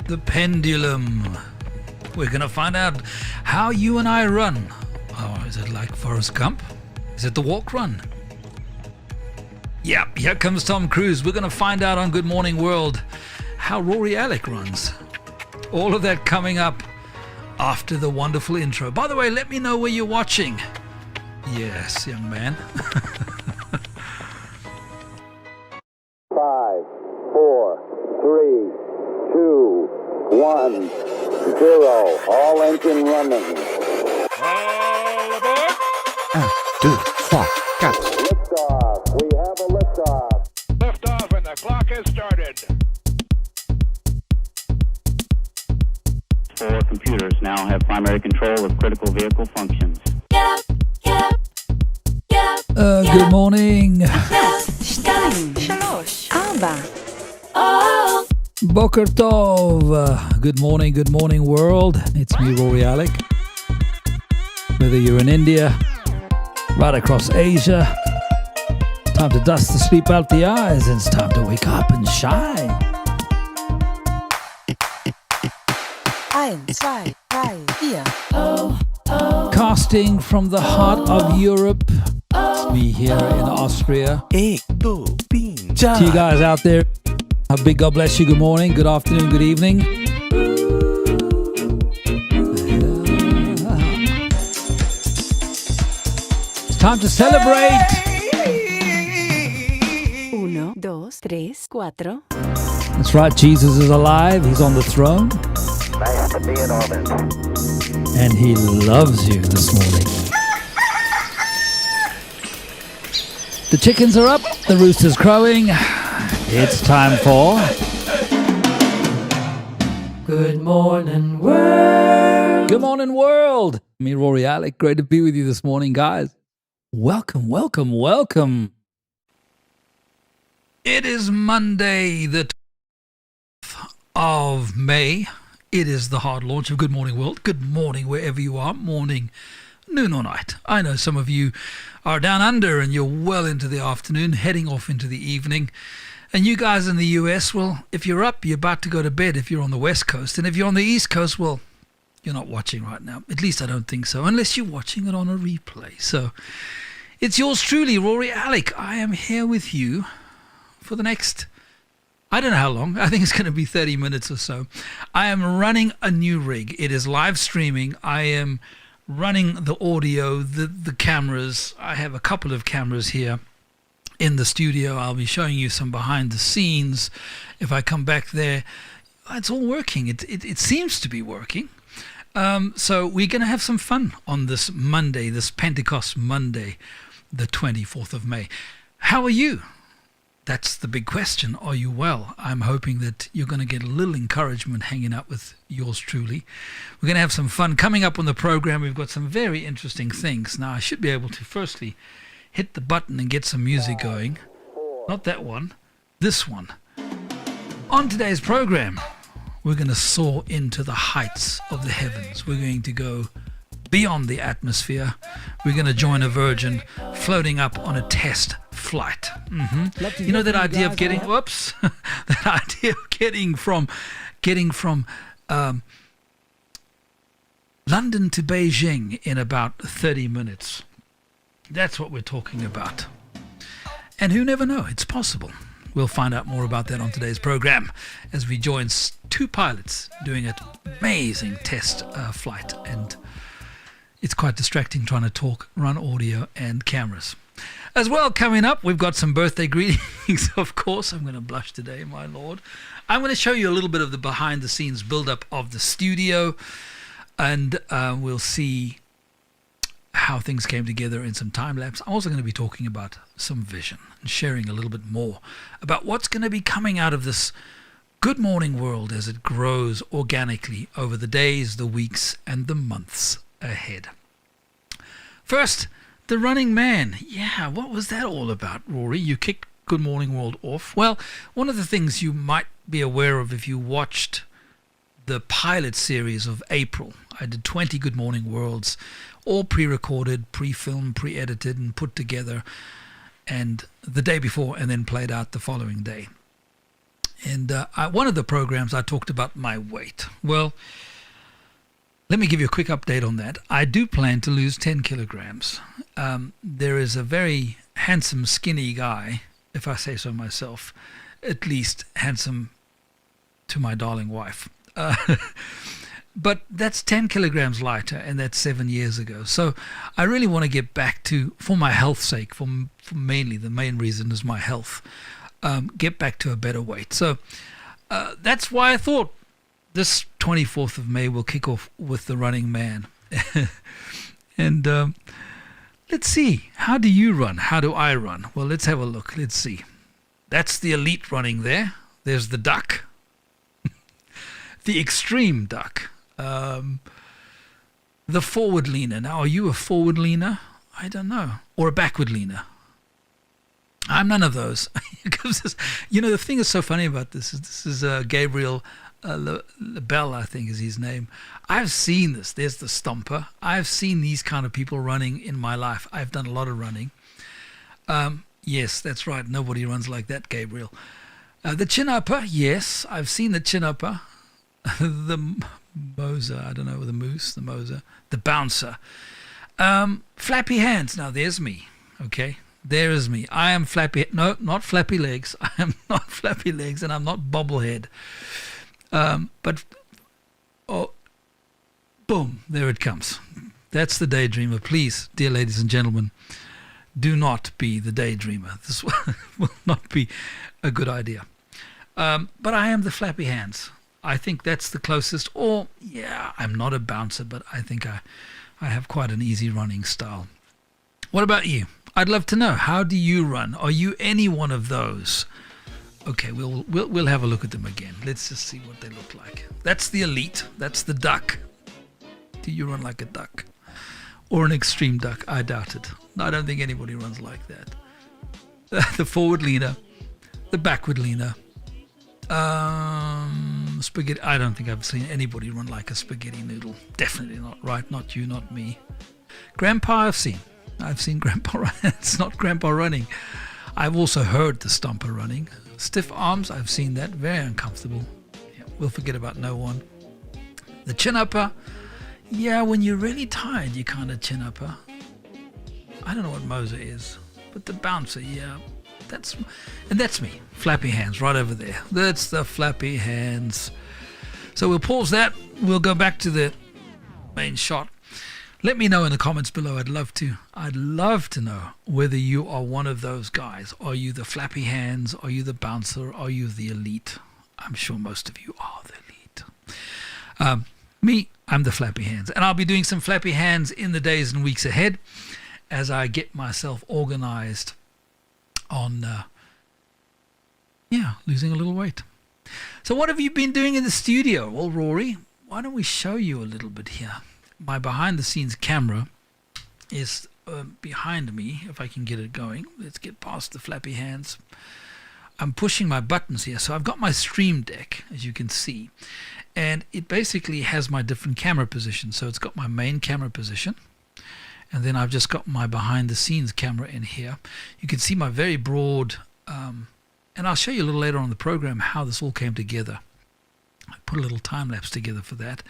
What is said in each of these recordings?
the pendulum. We're going to find out how you and I run. Oh, is it like Forrest Gump? Is it the walk run? Yep, here comes Tom Cruise. We're going to find out on Good Morning World how Rory Alec runs. All of that coming up after the wonderful intro. By the way, let me know where you're watching. Yes, young man. 5, 4, 3, 2, 1, 0. All engine running. All aboard! 1, 2, 3, 4. Liftoff. We have a liftoff. Liftoff and the clock has started. 4 computers now have primary control of critical vehicle functions. Good morning. Boker Tov. Good morning world. It's me, Rory Alec. Whether you're in India, right across Asia, time to dust the sleep out the eyes. It's time to wake up and shine. 1, 2, 3, 4. Casting from the heart of Europe. It's me here in Austria. To you guys out there, a big God bless you. Good morning, good afternoon, good evening. It's time to celebrate. 1, 2, 3, 4. That's right, Jesus is alive. He's on the throne. Nice to be in orbit. And he loves you this morning. The chickens are up, the rooster's crowing. It's time for Good Morning World. Good morning world. Me, Rory Alec. Great to be with you this morning, guys. Welcome. It is Monday, the 12th of May. It is the hard launch of Good Morning World. Good morning wherever you are. Morning, noon or night. I know some of you are down under and you're well into the afternoon, heading off into the evening. And you guys in the US, well, if you're up, you're about to go to bed if you're on the West Coast. And if you're on the East Coast, well, you're not watching right now. At least I don't think so, unless you're watching it on a replay. So it's yours truly, Rory Alec. I am here with you for the next, I don't know how long. I think it's going to be 30 minutes or so. I am running a new rig. It is live streaming. I am running the audio, the cameras. I have a couple of cameras here in the studio. I'll be showing you some behind the scenes. If I come back there, it's all working. It seems to be working. So we're going to have some fun on this Monday, this Pentecost Monday, the 24th of May. How are you? That's the big question. Are you well? I'm hoping that you're going to get a little encouragement hanging out with yours truly. We're going to have some fun. Coming up on the program, we've got some very interesting things. Now, I should be able to firstly hit the button and get some music going. Not that one, this one. On today's program, we're going to soar into the heights of the heavens. We're going to go beyond the atmosphere. We're going to join a Virgin floating up on a test flight. You know that idea of getting, that idea of getting from London to Beijing in about 30 minutes. That's what we're talking about. And who never know, it's possible. We'll find out more about that on today's program as we join 2 pilots doing an amazing test flight. And it's quite distracting trying to talk, run audio and cameras. As well, coming up, we've got some birthday greetings, of course. I'm going to blush today, my lord. I'm going to show you a little bit of the behind-the-scenes build-up of the studio, and we'll see how things came together in some time-lapse. I'm also going to be talking about some vision and sharing a little bit more about what's going to be coming out of this Good Morning World as it grows organically over the days, the weeks, and the months ahead. First, the running man. Yeah, what was that all about, Rory? You kicked Good Morning World off. Well, one of the things you might be aware of if you watched the pilot series of April, I did 20 Good Morning Worlds, all pre-recorded, pre-filmed, pre-edited, and put together, and the day before, and then played out the following day. And one of the programs I talked about my weight. Well, let me give you a quick update on that. I do plan to lose 10 kilograms. There is a very handsome, skinny guy, if I say so myself, at least handsome to my darling wife. But that's 10 kilograms lighter, and that's 7 years ago. So I really want to get back to, for my health's sake, for mainly the main reason is my health, get back to a better weight. So that's why I thought this 24th of May will kick off with the Running Man. And let's see, how do you run? How do I run? Well, let's have a look. Let's see. That's the elite running there. There's the duck. The extreme duck. The forward leaner. Now, are you a forward leaner? I don't know. Or a backward leaner? I'm none of those. You know, the thing is so funny about this is Gabriel Lebel, I think is his name. I've seen this. There's the stomper. I've seen these kind of people running in my life. I've done a lot of running. Yes, that's right. Nobody runs like that, Gabriel. The chin upper, yes. I've seen the chin upper. The moser, I don't know, the moose, the moser, the bouncer. Flappy hands. Now, there's me. Okay, there is me. I am flappy. No, not flappy legs. I am not flappy legs, and I'm not bobblehead. But boom, there it comes. That's the daydreamer. Please, dear ladies and gentlemen, do not be the daydreamer. This will not be a good idea. But I am the flappy hands. I think that's the closest. Or, yeah, I'm not a bouncer, but I think I have quite an easy running style. What about you? I'd love to know. How do you run? Are you any one of those? Okay, we'll have a look at them again. Let's just see what they look like. That's the elite. That's the duck. Do you run like a duck? Or an extreme duck? I doubt it. I don't think anybody runs like that. The forward leaner. The backward leaner. Spaghetti. I don't think I've seen anybody run like a spaghetti noodle. Definitely not, right? Not you, not me. Grandpa, I've seen Grandpa run. It's not Grandpa running. I've also heard the stomper running. Stiff arms, I've seen that. Very uncomfortable. Yeah, we'll forget about no one. The chin upper. Yeah, when you're really tired, you kind of chin upper. I don't know what Moser is, but the bouncer, yeah. That's me. Flappy hands right over there. That's the flappy hands. So we'll pause that. We'll go back to the main shot. Let me know in the comments below. I'd love to know whether you are one of those guys. Are you the flappy hands? Are you the bouncer? Are you the elite? I'm sure most of you are the elite. Me, I'm the flappy hands. And I'll be doing some flappy hands in the days and weeks ahead as I get myself organized on losing a little weight. So what have you been doing in the studio? Well, Rory, why don't we show you a little bit here? My behind the scenes camera is behind me, if I can get it going. Let's get past the flappy hands. I'm pushing my buttons here, so I've got my stream deck, as you can see, and it basically has my different camera positions. So it's got my main camera position, and then I've just got my behind the scenes camera in here. You can see my very broad, and I'll show you a little later on in the program how this all came together. I put a little time lapse together for that,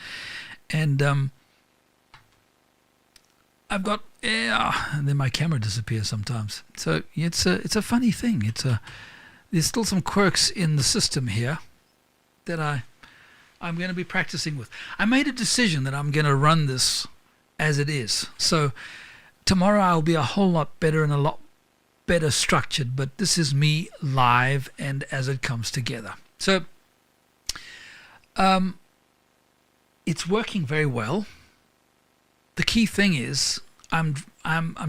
and I've got and then my camera disappears sometimes. So it's a funny thing. There's still some quirks in the system here that I'm going to be practicing with. I made a decision that I'm going to run this as it is. So tomorrow I'll be a whole lot better and a lot better structured, but this is me live and as it comes together. So it's working very well. The key thing is I'm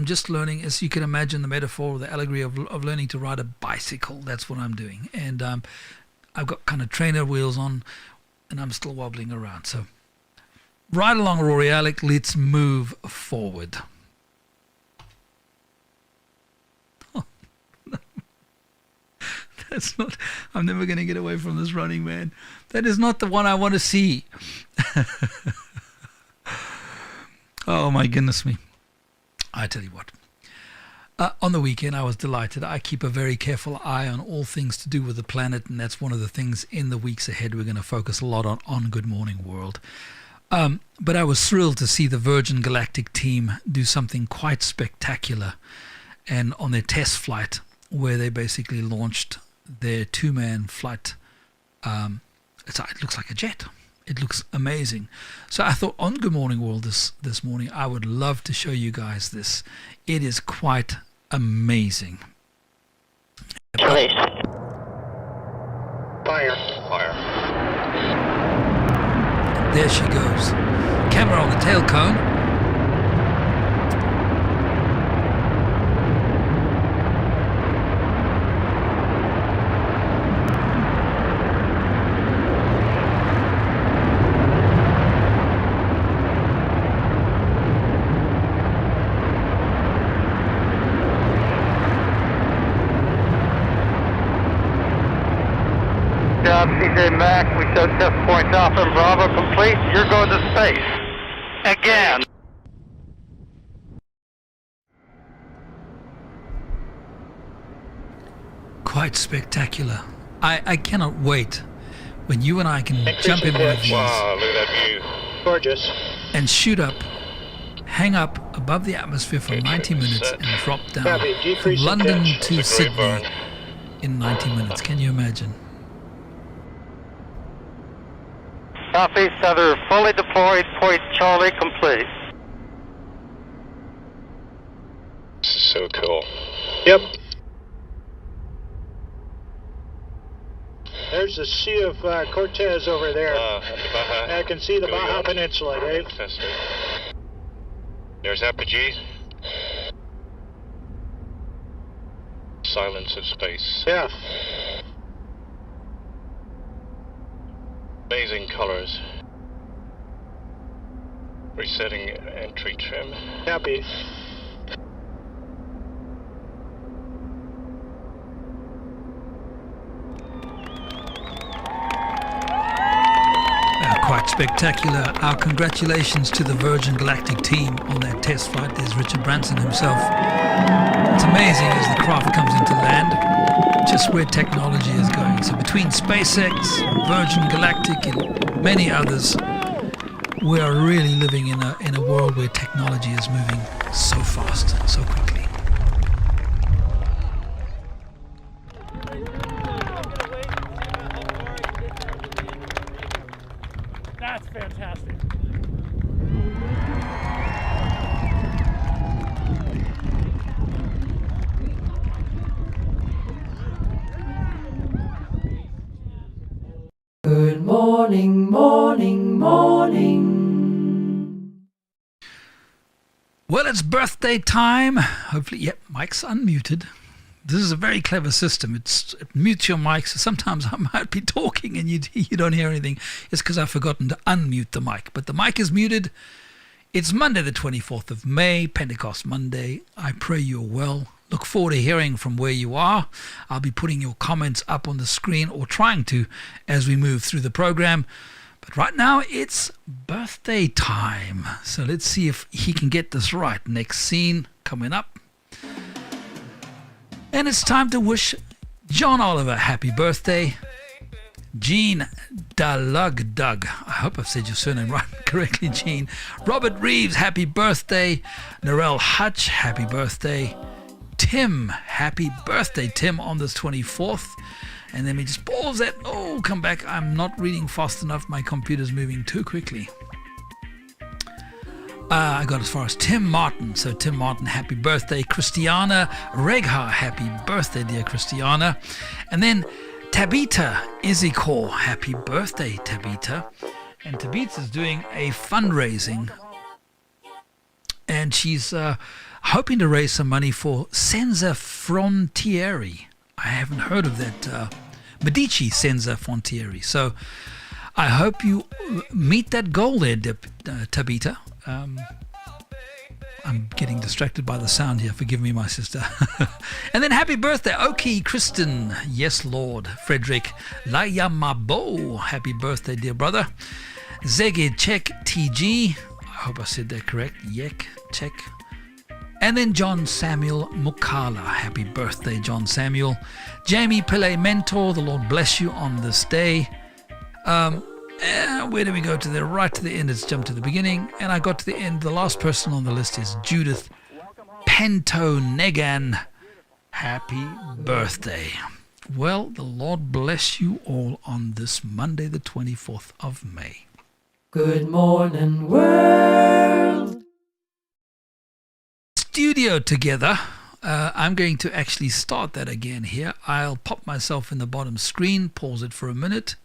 just learning, as you can imagine, the metaphor or the allegory of learning to ride a bicycle. That's what I'm doing. And I've got kind of trainer wheels on and I'm still wobbling around. So right along, RORY ALEC, let's move forward. Oh, no. That's not, I'm never going to get away from this running man. That is not the one I want to see. Oh my goodness me. I tell you what. On the weekend, I was delighted. I keep a very careful eye on all things to do with the planet, and that's one of the things in the weeks ahead we're going to focus a lot on Good Morning World. But I was thrilled to see the Virgin Galactic team do something quite spectacular, and on their test flight, where they basically launched their two-man flight. It looks like a jet. It looks amazing. So I thought on Good Morning World this morning, I would love to show you guys this. It is quite amazing. Release. Fire. There she goes. Camera on the tail cone. CJ Mac, we show test points Alpha and Bravo complete. You're going to space. Again. Quite spectacular. I cannot wait when you and I can jump in one of these. Wow, look at that view. Gorgeous. And shoot up, hang up above the atmosphere for 90 minutes and drop down from London to Sydney in 90 minutes. Can you imagine? Southeast Center fully deployed, point Charlie complete. So cool. Yep. There's the Sea of Cortez over there. I can see the Baja Peninsula, Dave. There's Apogee. Silence of space. Yeah. Amazing colors. Resetting entry trim. Happy. Quite spectacular. Our congratulations to the Virgin Galactic team on that test flight. There's Richard Branson himself. It's amazing as the craft comes into land, just where technology is going. So between SpaceX, Virgin Galactic, and many others, we are really living in a world where technology is moving so fast, so quickly. That's fantastic. Good morning, morning, morning. Well, it's birthday time. Hopefully, yep, mic's unmuted. This is a very clever system. It mutes your mic, so sometimes I might be talking and you don't hear anything. It's because I've forgotten to unmute the mic. But the mic is muted. It's Monday the 24th of May, Pentecost Monday. I pray you're well. Look forward to hearing from where you are. I'll be putting your comments up on the screen, or trying to, as we move through the program. But right now, it's birthday time. So let's see if he can get this right. Next scene coming up. And it's time to wish John Oliver happy birthday. Jean Doug. I hope I've said your surname right correctly, Jean. Robert Reeves, happy birthday. Narelle Hutch, happy birthday. Tim, happy birthday, Tim, on this 24th. And let me just pause that. Oh, come back. I'm not reading fast enough. My computer's moving too quickly. I got as far as Tim Martin. So Tim Martin, happy birthday. Christiana Regha, happy birthday, dear Christiana. And then Tabitha Izikor, happy birthday, Tabitha. And Tabitha's doing a fundraising. And she's hoping to raise some money for Senza Frontieri. I haven't heard of that. Medici Senza Frontieri. So I hope you meet that goal there, Tabitha. I'm getting distracted by the sound here. Forgive me, my sister. And then happy birthday, Oki Kristen. Yes, Lord. Frederick Layamabo. Happy birthday, dear brother. Zege Czech TG. I hope I said that correct. Yek Czech. And then John Samuel Mukala. Happy birthday, John Samuel. Jamie Pillay Mentor, the Lord bless you on this day. Where do we go to the right to the end? Let's jump to the beginning. And I got to the end. The last person on the list is Judith Pento Negan. Happy birthday. Well, the Lord bless you all on this Monday, the 24th of May. Good morning, world. Studio together. I'm going to actually start that again here. I'll pop myself in the bottom screen, pause it for a minute.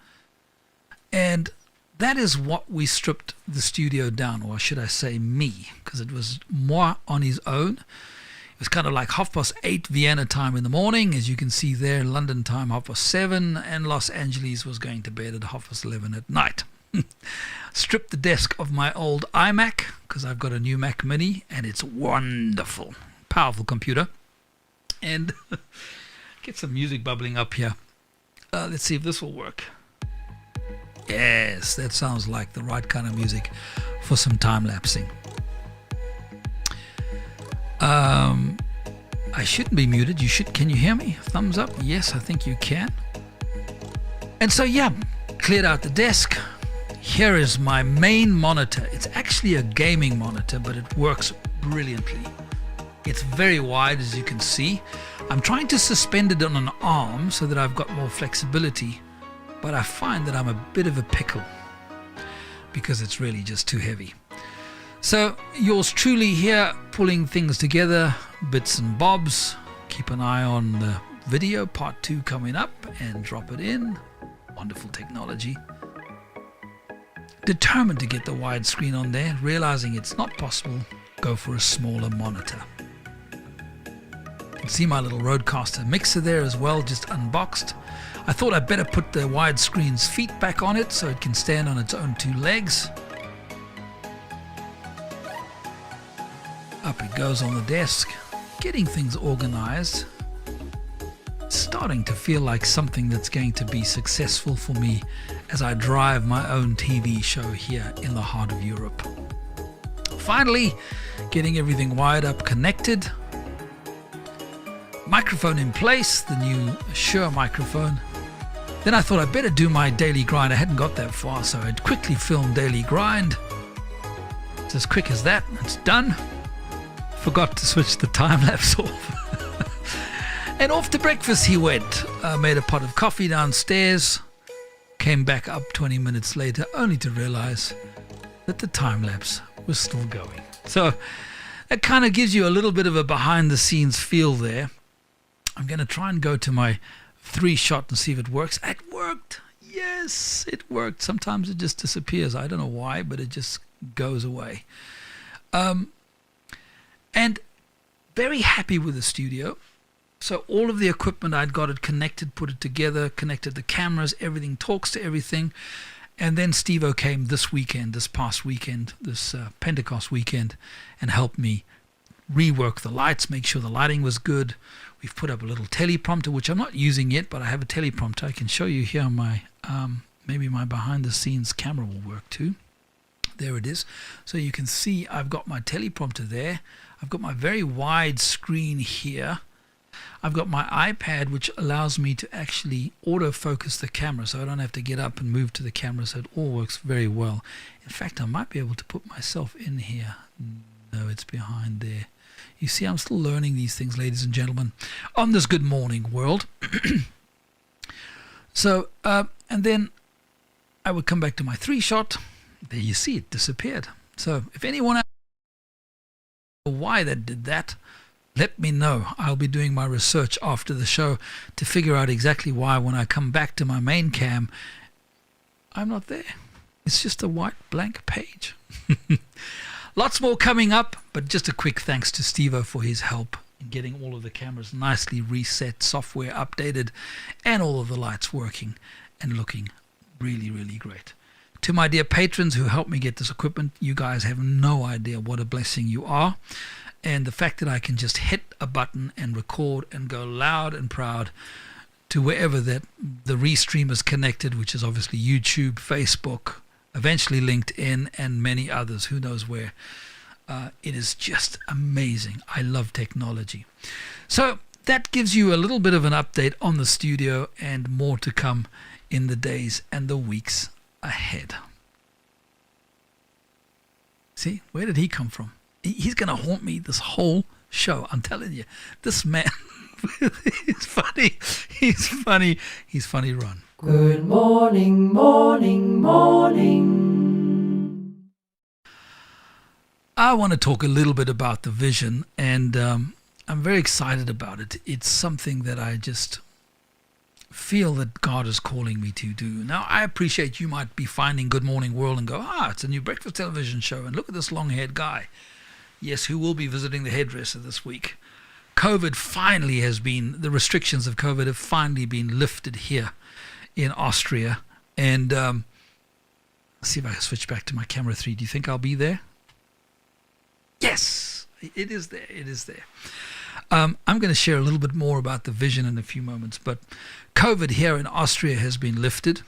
And that is what we stripped the studio down, or should I say me, because it was moi on his own. It was kind of like 8:30 Vienna time in the morning, as you can see there, London time 7:30, and Los Angeles was going to bed at 11:30 at night. Stripped the desk of my old iMac, because I've got a new Mac Mini, and it's wonderful, powerful computer. And get some music bubbling up here. Let's see if this will work. Yes, that sounds like the right kind of music for some time-lapsing. I shouldn't be muted. You should. Can you hear me? Thumbs up. Yes, I think you can. And so, yeah, cleared out the desk. Here is my main monitor. It's actually a gaming monitor, but it works brilliantly. It's very wide, as you can see. I'm trying to suspend it on an arm so that I've got more flexibility, but I find that I'm a bit of a pickle because it's really just too heavy. So yours truly here, pulling things together, bits and bobs. Keep an eye on the video, part 2 coming up, and drop it in. Wonderful technology. Determined to get the widescreen on there, realizing it's not possible, go for a smaller monitor. You can see my little Rodecaster mixer there as well, just unboxed. I thought I'd better put the widescreen's feet back on it so it can stand on its own 2 legs. Up it goes on the desk, getting things organized. Starting to feel like something that's going to be successful for me as I drive my own TV show here in the heart of Europe. Finally, getting everything wired up, connected. Microphone in place, the new Shure microphone. Then I thought I'd better do my daily grind. I hadn't got that far, so I'd quickly film daily grind. It's as quick as that, it's done. Forgot to switch the time-lapse off. And off to breakfast he went. Made a pot of coffee downstairs. Came back up 20 minutes later, only to realize that the time-lapse was still going. So that kind of gives you a little bit of a behind-the-scenes feel there. I'm going to try and go to my 3-shot and see if it works. It worked. Yes, it worked. Sometimes it just disappears. I don't know why, but it just goes away. And very happy with the studio. So all of the equipment, I'd got it connected, put it together, connected the cameras, everything talks to everything. And then Steve-O came this past weekend, this Pentecost weekend, and helped me rework the lights, make sure the lighting was good. We've put up a little teleprompter, which I'm not using yet, but I have a teleprompter. I can show you here my, maybe my behind the scenes camera will work too. There it is. So you can see I've got my teleprompter there. I've got my very wide screen here. I've got my iPad, which allows me to actually autofocus the camera, so I don't have to get up and move to the camera, so it all works very well. In fact, I might be able to put myself in here. No, it's behind there. You see, I'm still learning these things, ladies and gentlemen, on this Good Morning World. So, and then I would come back to my 3-shot. There you see, it disappeared. So if anyone knows why that did that, let me know. I'll be doing my research after the show to figure out exactly why when I come back to my main cam, I'm not there. It's just a white blank page. Lots more coming up, but just a quick thanks to Steve-O for his help in getting all of the cameras nicely reset, software updated, and all of the lights working and looking really, really great. To my dear patrons who helped me get this equipment, you guys have no idea what a blessing you are. And the fact that I can just hit a button and record and go loud and proud to wherever that the restream is connected, which is obviously YouTube, Facebook, eventually LinkedIn, and many others, who knows where. It is just amazing. I love technology. So that gives you a little bit of an update on the studio, and more to come in the days and the weeks ahead. See, where did he come from? He's going to haunt me this whole show. I'm telling you, this man, he's funny. He's funny. He's funny, Ron. Good morning, morning, morning. I want to talk a little bit about the vision, and I'm very excited about it. It's something that I just feel that God is calling me to do. Now, I appreciate you might be finding Good Morning World and go, it's a new breakfast television show, and look at this long-haired guy. Yes, who will be visiting the hairdresser this week. COVID finally has been, the restrictions of COVID have finally been lifted here in Austria. And let's see if I can switch back to my camera 3. Do you think I'll be there? Yes, it is there. It is there. I'm going to share a little bit more about the vision in a few moments, but COVID here in Austria has been lifted,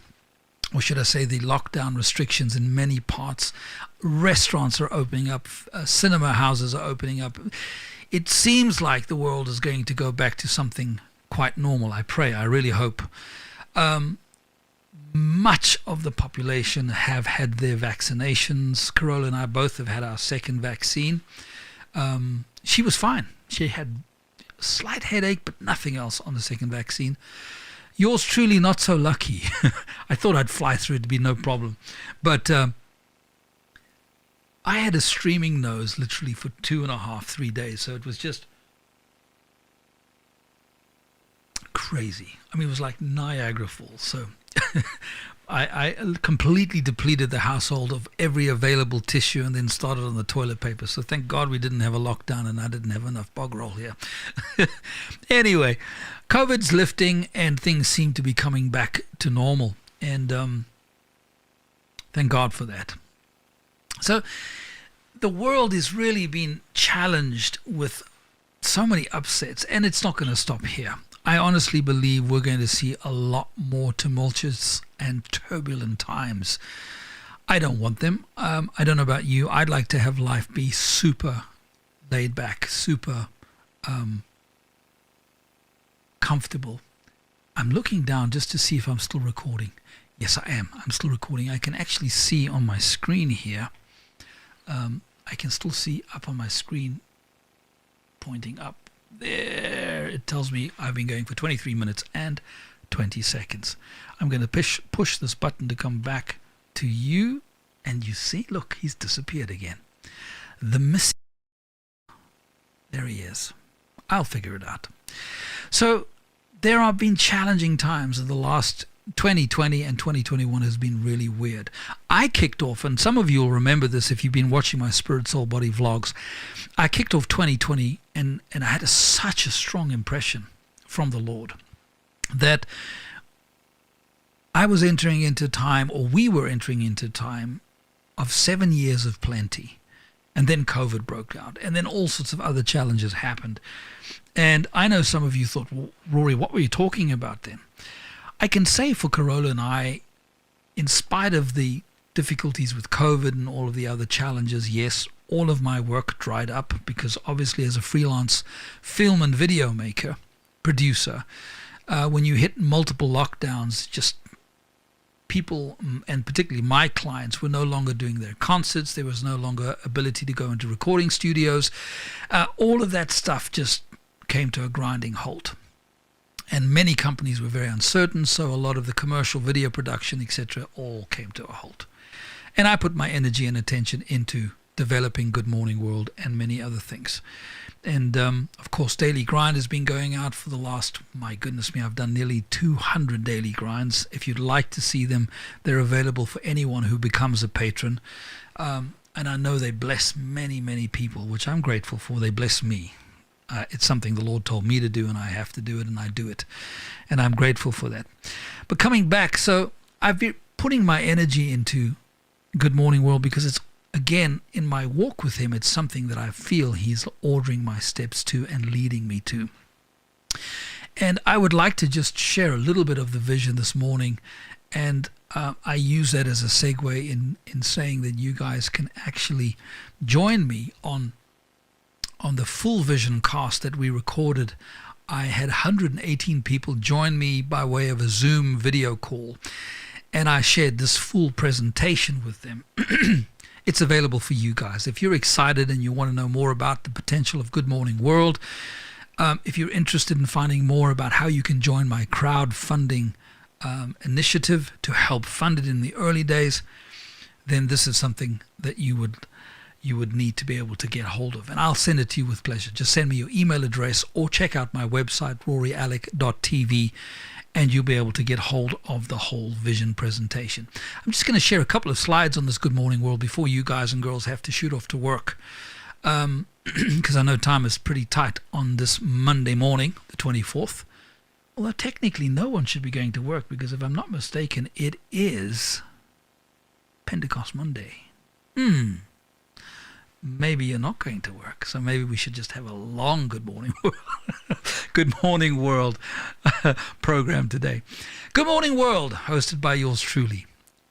or should I say the lockdown restrictions in many parts. Restaurants are opening up, cinema houses are opening up. It seems like the world is going to go back to something quite normal. I pray, I really hope. Much of the population have had their vaccinations. Carola and I both have had our second vaccine. She was fine. She had a slight headache, but nothing else on the second vaccine. Yours truly not so lucky. I thought I'd fly through it to be no problem. But I had a streaming nose literally for 2.5, 3 days. So it was just crazy. I mean, it was like Niagara Falls. So I completely depleted the household of every available tissue and then started on the toilet paper. So thank God we didn't have a lockdown and I didn't have enough bog roll here. Anyway, COVID's lifting and things seem to be coming back to normal. And thank God for that. So the world is really being challenged with so many upsets, and it's not going to stop here. I honestly believe we're going to see a lot more tumultuous and turbulent times. I don't want them. I don't know about you. I'd like to have life be super laid back, super comfortable. I'm looking down just to see if I'm still recording. Yes, I am. I'm still recording. I can actually see on my screen here. I can still see up on my screen, pointing up. There, it tells me I've been going for 23 minutes and 20 seconds. I'm going to push this button to come back to you, and you see, look, he's disappeared again. The missing. There he is. I'll figure it out. So there have been challenging times in the last 2020, and 2021 has been really weird. I kicked off, and some of you will remember this if you've been watching my Spirit, Soul, Body vlogs. I kicked off 2020 and I had such a strong impression from the Lord that I was entering into time, or we were entering into time of 7 years of plenty. And then COVID broke out, and then all sorts of other challenges happened. And I know some of you thought, well, Rory, what were you talking about then? I can say for Carola and I, in spite of the difficulties with COVID and all of the other challenges, yes, all of my work dried up because obviously as a freelance film and video maker, producer, when you hit multiple lockdowns, just people, and particularly my clients, were no longer doing their concerts. There was no longer ability to go into recording studios. All of that stuff just came to a grinding halt. And many companies were very uncertain, so a lot of the commercial video production, etc., all came to a halt. And I put my energy and attention into developing Good Morning World and many other things. And of course, Daily Grind has been going out for the last, my goodness me, I've done nearly 200 daily grinds. If you'd like to see them, they're available for anyone who becomes a patron. And I know they bless many, many people, which I'm grateful for. They bless me. It's something the Lord told me to do, and I have to do it, and I do it. And I'm grateful for that. But coming back, so I've been putting my energy into Good Morning World because it's, again, in my walk with Him, it's something that I feel He's ordering my steps to and leading me to. And I would like to just share a little bit of the vision this morning. And I use that as a segue in saying that you guys can actually join me on the full vision cast that we recorded. I had 118 people join me by way of a Zoom video call, and I shared this full presentation with them. It's available for you guys. If you're excited and you want to know more about the potential of Good Morning World, if you're interested in finding more about how you can join my crowdfunding initiative to help fund it in the early days, then this is something that you would need to be able to get hold of, and I'll send it to you with pleasure. Just send me your email address or check out my website, roryalec.tv, and you'll be able to get hold of the whole vision presentation. I'm just going to share a couple of slides on this Good Morning World before you guys and girls have to shoot off to work, because I know time is pretty tight on this Monday morning, the 24th. Although technically no one should be going to work, because if I'm not mistaken, it is Pentecost Monday. Maybe you're not going to work, so maybe we should just have a long Good Morning World, Good Morning World program today. Good Morning World, hosted by yours truly.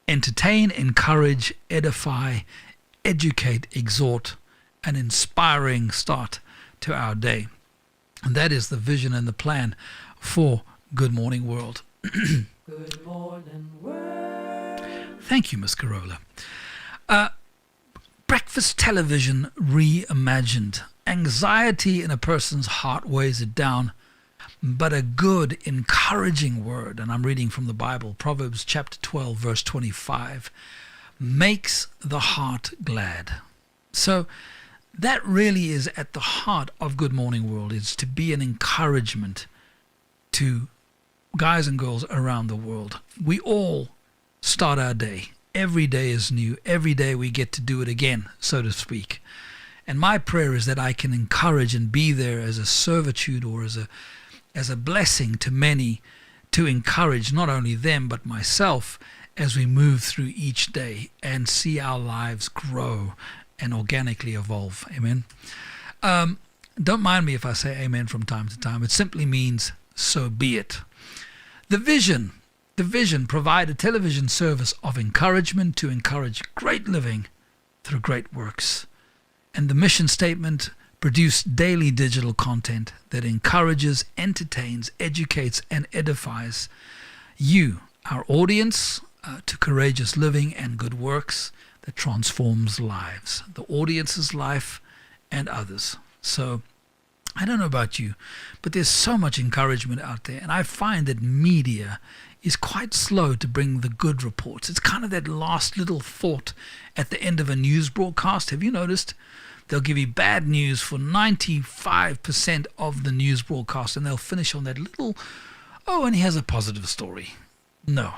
Entertain, encourage, edify, educate, exhort, an inspiring start to our day. And that is the vision and the plan for Good Morning World. Good morning, world. Thank you, Miss Carola. Breakfast television reimagined. Anxiety in a person's heart weighs it down, but a good, encouraging word, and I'm reading from the Bible, Proverbs chapter 12, verse 25, makes the heart glad. So that really is at the heart of Good Morning World, is to be an encouragement to guys and girls around the world. We all start our day. Every day is new. Every day we get to do it again, so to speak. And my prayer is that I can encourage and be there as a servitude or as a blessing to many, to encourage not only them but myself as we move through each day and see our lives grow and organically evolve. Amen. Don't mind me if I say amen from time to time. It simply means so be it. The vision provide a television service of encouragement to encourage great living through great works. And the mission statement, produce daily digital content that encourages, entertains, educates, and edifies you, our audience, to courageous living and good works that transforms lives, the audience's life and others. So I don't know about you, but there's so much encouragement out there, and I find that media is quite slow to bring the good reports. It's kind of that last little thought at the end of a news broadcast. Have you noticed? They'll give you bad news for 95% of the news broadcast, and they'll finish on that little, and he has a positive story. No,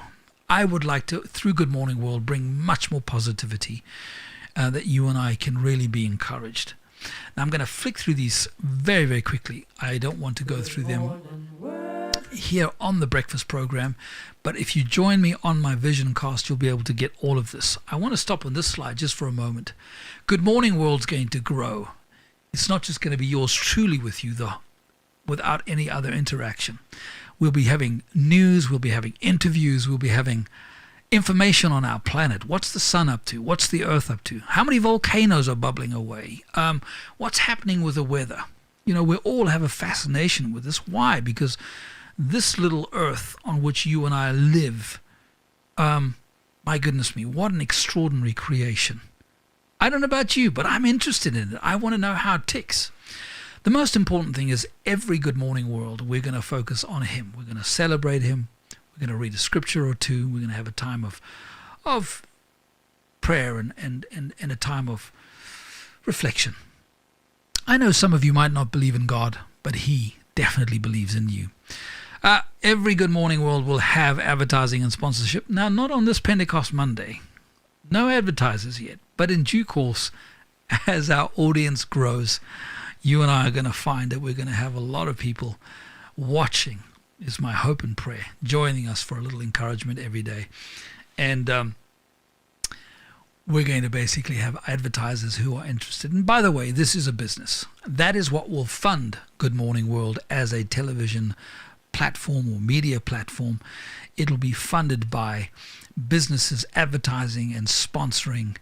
I would like to, through Good Morning World, bring much more positivity that you and I can really be encouraged. Now I'm going to flick through these very, very quickly. I don't want to go through them here on the breakfast program, but if you join me on my vision cast, you'll be able to get all of this. I want to stop on this slide just for a moment. Good Morning World's going to grow. It's not just going to be yours truly with you, though, without any other interaction. We'll be having news, we'll be having interviews, we'll be having information on our planet. What's the sun up to? What's the earth up to? How many volcanoes are bubbling away? What's happening with the weather? You know, we all have a fascination with this. Why? Because this little earth on which you and I live, my goodness me, what an extraordinary creation. I don't know about you, but I'm interested in it. I want to know how it ticks. The most important thing is every Good Morning World, we're going to focus on Him. We're going to celebrate Him. We're going to read a scripture or two. We're going to have a time of prayer and a time of reflection. I know some of you might not believe in God, but He definitely believes in you. Every Good Morning World will have advertising and sponsorship. Now, not on this Pentecost Monday. No advertisers yet. But in due course, as our audience grows, you and I are going to find that we're going to have a lot of people watching, is my hope and prayer, joining us for a little encouragement every day. And we're going to basically have advertisers who are interested. And by the way, this is a business. That is what will fund Good Morning World as a television platform or media platform, it'll be funded by businesses advertising and sponsoring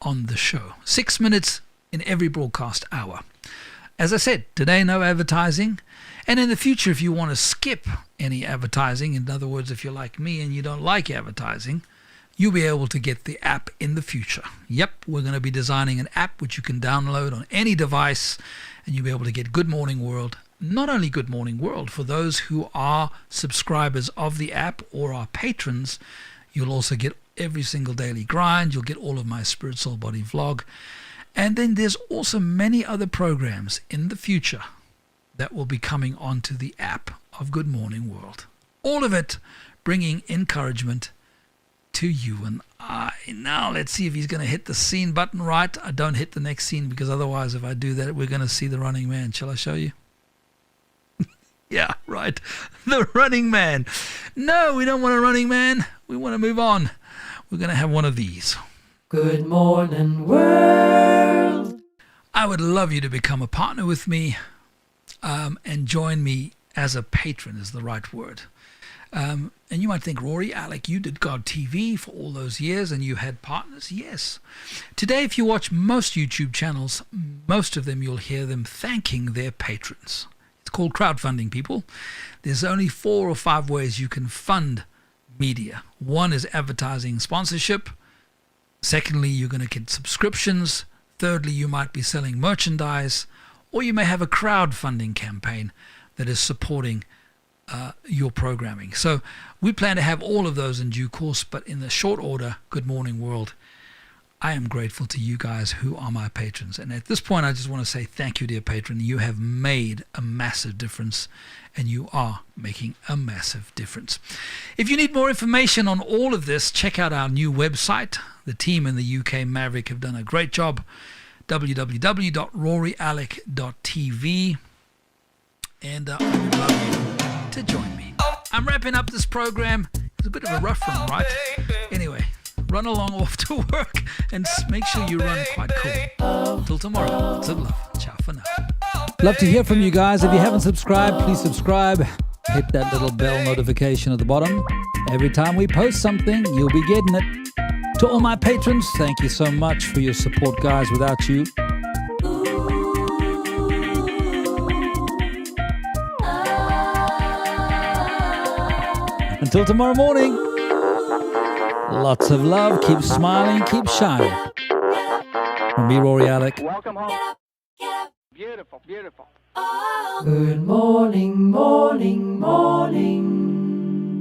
on the show. 6 minutes in every broadcast hour. As I said, today no advertising. And in the future, if you want to skip any advertising, in other words, if you're like me and you don't like advertising, you'll be able to get the app in the future. Yep, we're going to be designing an app which you can download on any device, and you'll be able to get Good Morning World. Not only Good Morning World, for those who are subscribers of the app or are patrons, you'll also get every single daily grind. You'll get all of my Spirit, Soul, Body vlog. And then there's also many other programs in the future that will be coming onto the app of Good Morning World. All of it bringing encouragement to you and I. Now let's see if he's going to hit the scene button right. I don't hit the next scene, because otherwise if I do that, we're going to see the running man. Shall I show you? Yeah, right. The running man. No, we don't want a running man. We want to move on. We're going to have one of these. Good morning, world. I would love you to become a partner with me and join me as a patron is the right word. And you might think, Rory, Alec, you did God TV for all those years and you had partners. Yes. Today, if you watch most YouTube channels, most of them you'll hear them thanking their patrons. It's called crowdfunding, people. There's only 4 or 5 ways you can fund media. One is advertising sponsorship. Secondly, you're going to get subscriptions. Thirdly, you might be selling merchandise, or you may have a crowdfunding campaign that is supporting your programming. So we plan to have all of those in due course, but in the short order, Good Morning World, I am grateful to you guys who are my patrons. And at this point, I just want to say thank you, dear patron. You have made a massive difference, and you are making a massive difference. If you need more information on all of this, check out our new website. The team in the UK Maverick have done a great job. www.roryalec.tv. And I would love you to join me. I'm wrapping up this program. It's a bit of a rough one, right? Anyway, run along off to work and make sure you run quite cool. Till tomorrow, lots of love. Ciao for now. Love to hear from you guys. If you haven't subscribed, please subscribe. Hit that little bell notification at the bottom. Every time we post something, you'll be getting it. To all my patrons, thank you so much for your support, guys. Without you, until tomorrow morning, lots of love. Keep smiling, keep shining. From me, Rory Alec. Welcome home. Beautiful, beautiful. Good morning, morning, morning.